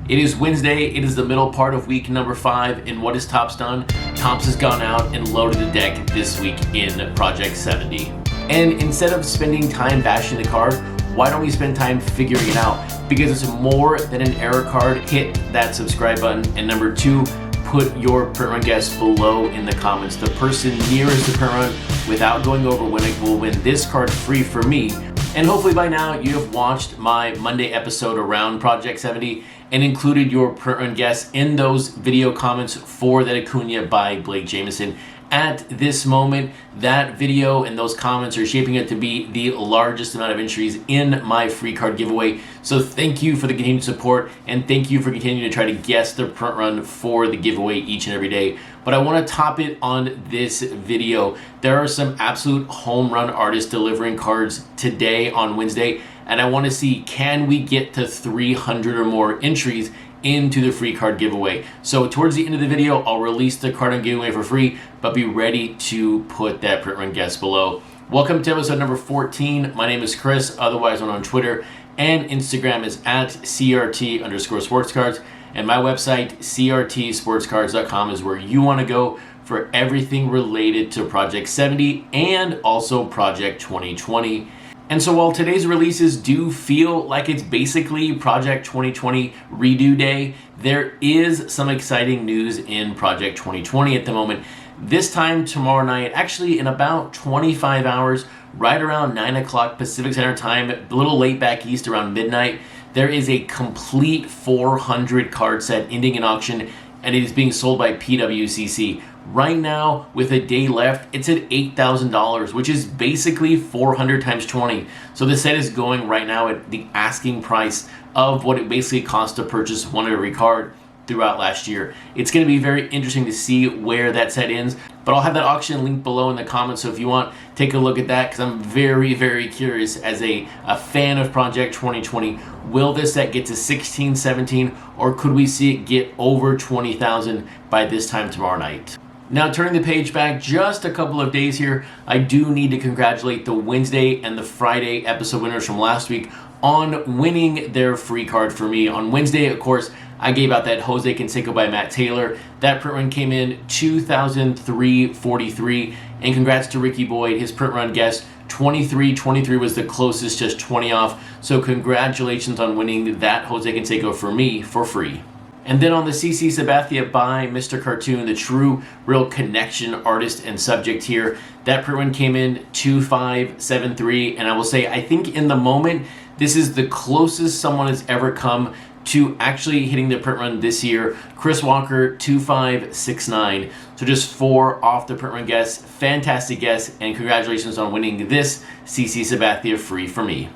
It is Wednesday, it is the middle part of week number 5, and what has Topps done? Topps has gone out and loaded the deck this week in Project 70. And instead of spending time bashing the card, why don't we spend time figuring it out? Because it's more than an error card. Hit that subscribe button, and number 2, put your print run guess below in the comments. The person nearest the print run without going over winning will win this card free for me. And hopefully by now you have watched my Monday episode around Project 70 and included your print run guess in those video comments for that Acuna by Blake Jameson. At this moment, that video and those comments are shaping it to be the largest amount of entries in my free card giveaway. So thank you for the continued support, and thank you for continuing to try to guess the print run for the giveaway each and every day. But I want to top it on this video. There are some absolute home run artists delivering cards today on Wednesday, and I want to see, can we get to 300 or more entries into the free card giveaway? So towards the end of the video, I'll release the card I'm giving away for free, but be ready to put that print run guess below. Welcome to episode number 14. My name is Chris, otherwise known on Twitter and Instagram is at CRT_sportscards, and my website, CRTsportscards.com, is where you want to go for everything related to Project 70 and also Project 2020. And so while today's releases do feel like it's basically Project 2020 redo day, there is some exciting news in Project 2020 at the moment. This time tomorrow night, actually in about 25 hours, right around 9 o'clock Pacific Standard Time, a little late back east around midnight, there is a complete 400 card set ending in auction, and it is being sold by PWCC. Right now, with a day left, it's at $8,000, which is basically 400 times 20. So the set is going right now at the asking price of what it basically costs to purchase one of every card throughout last year. It's going to be very interesting to see where that set ends, but I'll have that auction linked below in the comments, so if you want, take a look at that, because I'm very, very curious as a fan of Project 2020. Will this set get to 16, 17, or could we see it get over 20,000 by this time tomorrow night? Now, turning the page back just a couple of days here, I do need to congratulate the Wednesday and the Friday episode winners from last week on winning their free card for me. On Wednesday, of course, I gave out that Jose Canseco by Matt Taylor. That print run came in 2,343, and congrats to Ricky Boyd. His print run guess 23 was the closest, just 20 off. So congratulations on winning that Jose Canseco for me for free. And then on the CC Sabathia by Mr. Cartoon, the true, real connection artist and subject here, that print run came in 2573, and I will say, I think in the moment, this is the closest someone has ever come to actually hitting the print run this year. Chris Walker, 2569. So just 4 off the print run guess. Fantastic guess, and congratulations on winning this CC Sabathia free for me.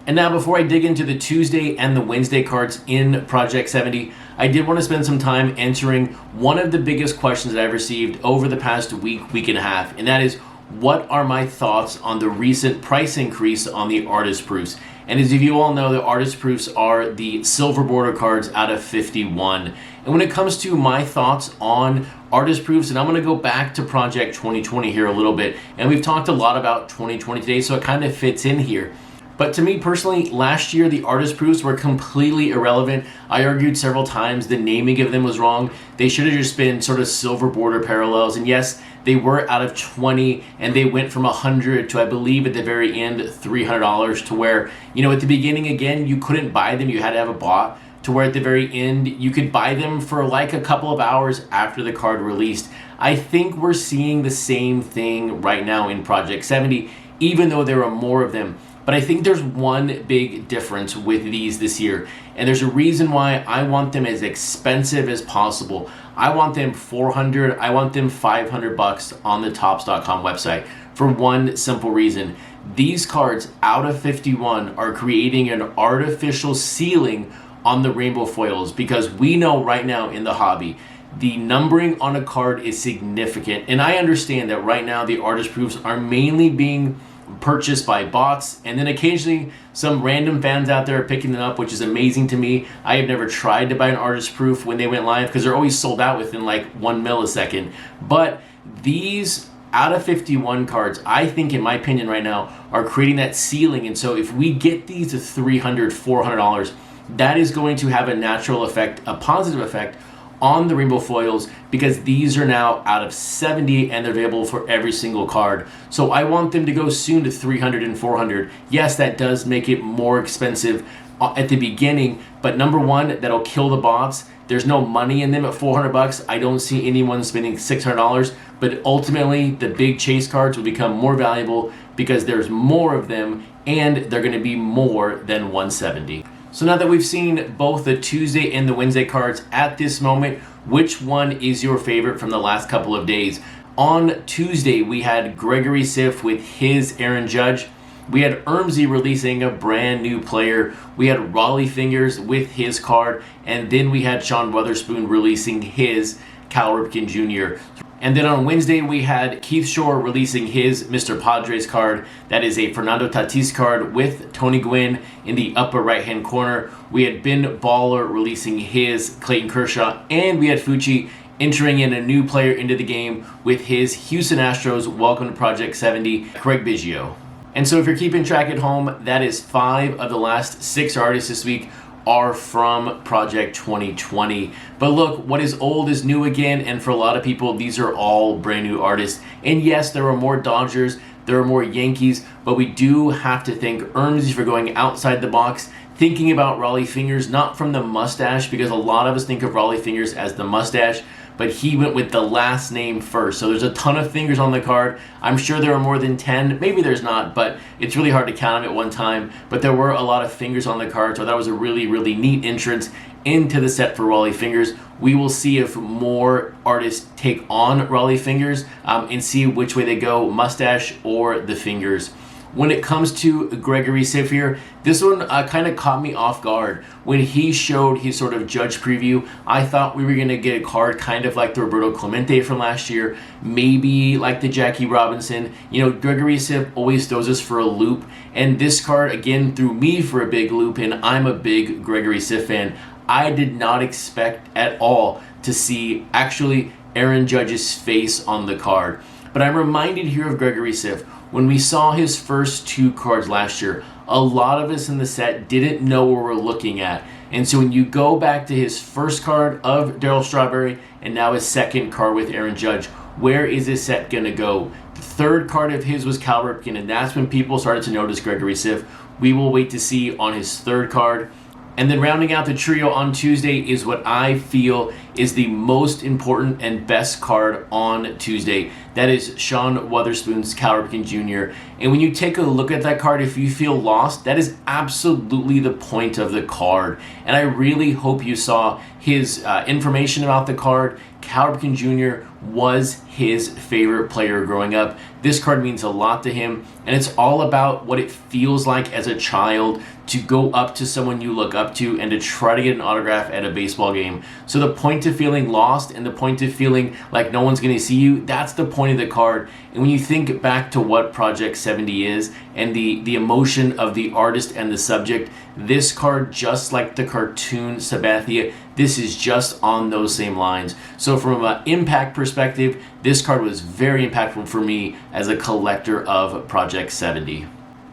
And now, before I dig into the Tuesday and the Wednesday cards in Project 70, I did want to spend some time answering one of the biggest questions that I've received over the past week and a half, and that is, what are my thoughts on the recent price increase on the artist proofs? And as you all know, the artist proofs are the silver border cards out of 51. And when it comes to my thoughts on artist proofs, and I'm going to go back to Project 2020 here a little bit, and we've talked a lot about 2020 today, so it kind of fits in here. But to me personally, last year the artist proofs were completely irrelevant. I argued several times the naming of them was wrong. They should have just been sort of silver border parallels. And yes, they were out of 20, and they went from 100 to, I believe at the very end, $300, to where, you know, at the beginning, again, you couldn't buy them. You had to have a bot, to where at the very end, you could buy them for like a couple of hours after the card released. I think we're seeing the same thing right now in Project 70, even though there are more of them. But I think there's one big difference with these this year, and there's a reason why I want them as expensive as possible. I want them $400, I want them $500 on the Topps.com website for one simple reason. These cards out of 51 are creating an artificial ceiling on the rainbow foils, because we know right now in the hobby, the numbering on a card is significant. And I understand that right now the artist proofs are mainly being purchased by bots, and then occasionally some random fans out there are picking them up, which is amazing to me. I have never tried to buy an artist proof when they went live, because they're always sold out within like 1 millisecond. But these out of 51 cards, I think, in my opinion right now, are creating that ceiling. And so if we get these to $300, $400, that is going to have a natural effect, a positive effect on the rainbow foils, because these are now out of 70 and they're available for every single card. So I want them to go soon to 300 and 400. Yes, that does make it more expensive at the beginning, but number one, that'll kill the bots. There's no money in them at 400 bucks. I don't see anyone spending $600, but ultimately the big chase cards will become more valuable because there's more of them and they're going to be more than 170. So now that we've seen both the Tuesday and the Wednesday cards at this moment, which one is your favorite from the last couple of days? On Tuesday, we had Gregory Siff with his Aaron Judge. We had Ermsey releasing a brand new player. We had Raleigh Fingers with his card. And then we had Sean Weatherspoon releasing his Cal Ripken Jr. And then on Wednesday, we had Keith Shore releasing his Mr. Padres card. That is a Fernando Tatis card with Tony Gwynn in the upper right-hand corner. We had Ben Baller releasing his Clayton Kershaw. And we had Fucci entering in a new player into the game with his Houston Astros Welcome to Project 70, Craig Biggio. And so if you're keeping track at home, that is 5 of the last 6 artists this week are from Project 2020. But look, what is old is new again, and for a lot of people, these are all brand new artists. And yes, there are more Dodgers, there are more Yankees, but we do have to thank Ermsey for going outside the box, thinking about Raleigh Fingers, not from the mustache, because a lot of us think of Raleigh Fingers as the mustache, but he went with the last name first. So there's a ton of fingers on the card. I'm sure there are more than 10. Maybe there's not, but it's really hard to count them at one time. But there were a lot of fingers on the card, so that was a really, really neat entrance into the set for Raleigh Fingers. We will see if more artists take on Raleigh Fingers and see which way they go, mustache or the fingers. When it comes to Gregory Siff here, this one kind of caught me off guard. When he showed his sort of judge preview, I thought we were going to get a card kind of like the Roberto Clemente from last year, maybe like the Jackie Robinson. You know, Gregory Siff always throws us for a loop, and this card, again, threw me for a big loop, and I'm a big Gregory Siff fan. I did not expect at all to see actually Aaron Judge's face on the card. But I'm reminded here of Gregory Siff. When we saw his first 2 cards last year, a lot of us in the set didn't know what we're looking at. And so when you go back to his first card of Darryl Strawberry and now his second card with Aaron Judge, where is this set going to go? The third card of his was Cal Ripken, and that's when people started to notice Gregory Siff. We will wait to see on his third card. And then rounding out the trio on Tuesday is what I feel is the most important and best card on Tuesday. That is Sean Weatherspoon's Cal Ripken Jr. And when you take a look at that card, if you feel lost, that is absolutely the point of the card. And I really hope you saw his information about the card. Cal Ripken Jr. was his favorite player growing up. This card means a lot to him, and it's all about what it feels like as a child to go up to someone you look up to and to try to get an autograph at a baseball game. So the point of feeling lost and the point of feeling like no one's going to see you, that's the point of the card. And when you think back to what Project 70 is and the emotion of the artist and the subject, this card, just like the cartoon Sabathia, this is just on those same lines. So from an impact perspective, this card was very impactful for me as a collector of Project 70.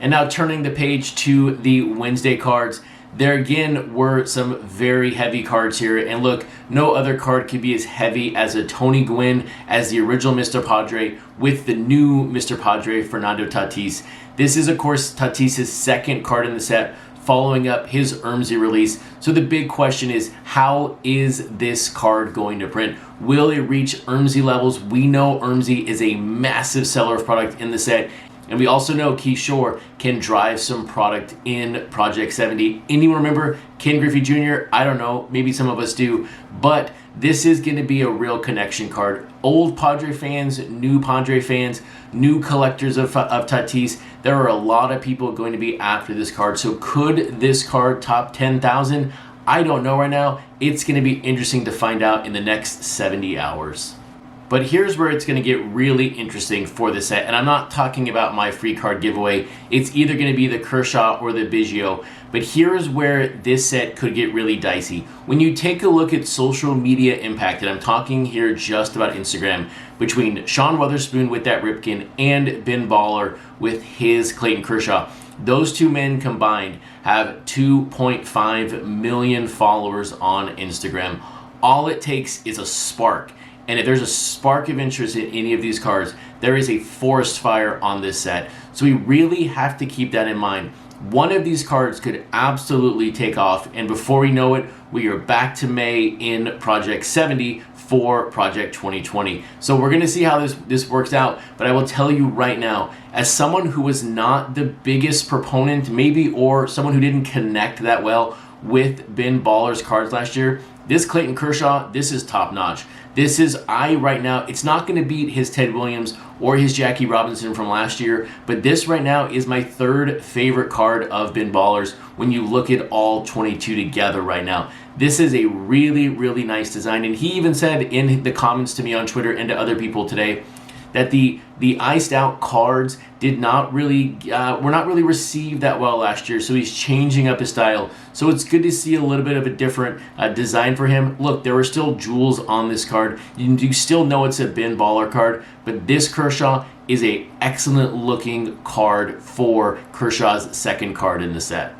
And now turning the page to the Wednesday cards, there again were some very heavy cards here. And look, no other card can be as heavy as a Tony Gwynn as the original Mr. Padre with the new Mr. Padre, Fernando Tatis. This is, of course, Tatis' second card in the set, following up his Ermsey release. So the big question is, how is this card going to print? Will it reach Ermsey levels? We know Ermsey is a massive seller of product in the set. And we also know Keith Shore can drive some product in Project 70. Anyone remember Ken Griffey Jr.? I don't know. Maybe some of us do. But this is going to be a real connection card. Old Padre fans, new Padre fans, new collectors of Tatis. There are a lot of people going to be after this card. So could this card top 10,000? I don't know right now. It's going to be interesting to find out in the next 70 hours. But here's where it's going to get really interesting for the set. And I'm not talking about my free card giveaway. It's either going to be the Kershaw or the Biggio. But here's where this set could get really dicey. When you take a look at social media impact, and I'm talking here just about Instagram, between Sean Weatherspoon with that Ripken and Ben Baller with his Clayton Kershaw, Those two men combined have 2.5 million followers on Instagram. All it takes is a spark. And if there's a spark of interest in any of these cards, there is a forest fire on this set. So we really have to keep that in mind. One of these cards could absolutely take off, and before we know it, we are back to May in Project 70 for Project 2020. So we're gonna see how this works out, but I will tell you right now, as someone who was not the biggest proponent, maybe, or someone who didn't connect that well with Ben Baller's cards last year, this Clayton Kershaw, this is top notch. This is, right now, it's not going to beat his Ted Williams or his Jackie Robinson from last year, but this right now is my third favorite card of Ben Baller's when you look at all 22 together right now. This is a really, really nice design, and he even said in the comments to me on Twitter and to other people today that the iced out cards did not really were not really received that well last year, so he's changing up his style. So it's good to see a little bit of a different design for him. Look, there are still jewels on this card. You still know it's a Ben Baller card, but this Kershaw is a excellent looking card for Kershaw's second card in the set.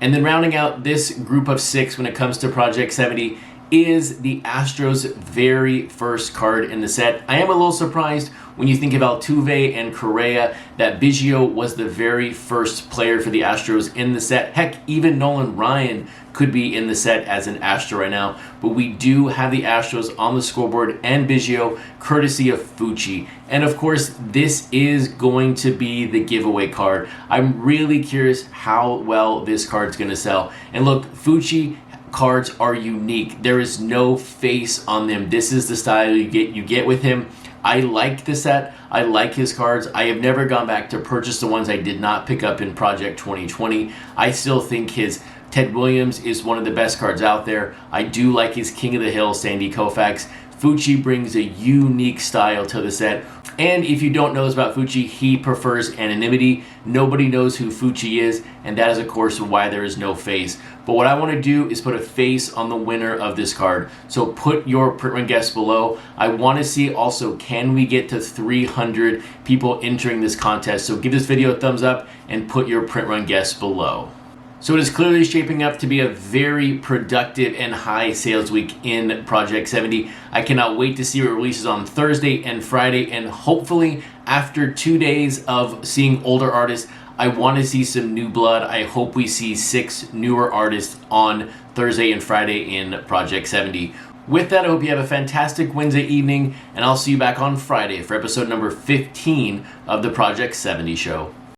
And then rounding out this group of 6 when it comes to Project 70 is the Astros' very first card in the set. I am a little surprised when you think of Altuve and Correa that Biggio was the very first player for the Astros in the set. Heck, even Nolan Ryan could be in the set as an Astro right now, but we do have the Astros on the scoreboard and Biggio courtesy of Fucci. And of course, this is going to be the giveaway card. I'm really curious how well this card's gonna sell. And look, Fucci cards are unique. There is no face on them. This is the style you get with him. I like the set. I like his cards. I have never gone back to purchase the ones I did not pick up in Project 2020. I still think his Ted Williams is one of the best cards out there. I do like his King of the Hill, Sandy Koufax. Fucci brings a unique style to the set. And if you don't know this about Fucci, he prefers anonymity. Nobody knows who Fucci is, and that is, of course, why there is no face. But what I want to do is put a face on the winner of this card. So put your print run guess below. I want to see also, can we get to 300 people entering this contest? So give this video a thumbs up and put your print run guess below. So it is clearly shaping up to be a very productive and high sales week in Project 70. I cannot wait to see what releases on Thursday and Friday, and hopefully after 2 days of seeing older artists, I want to see some new blood. I hope we see 6 newer artists on Thursday and Friday in Project 70. With that, I hope you have a fantastic Wednesday evening, and I'll see you back on Friday for episode number 15 of the Project 70 show.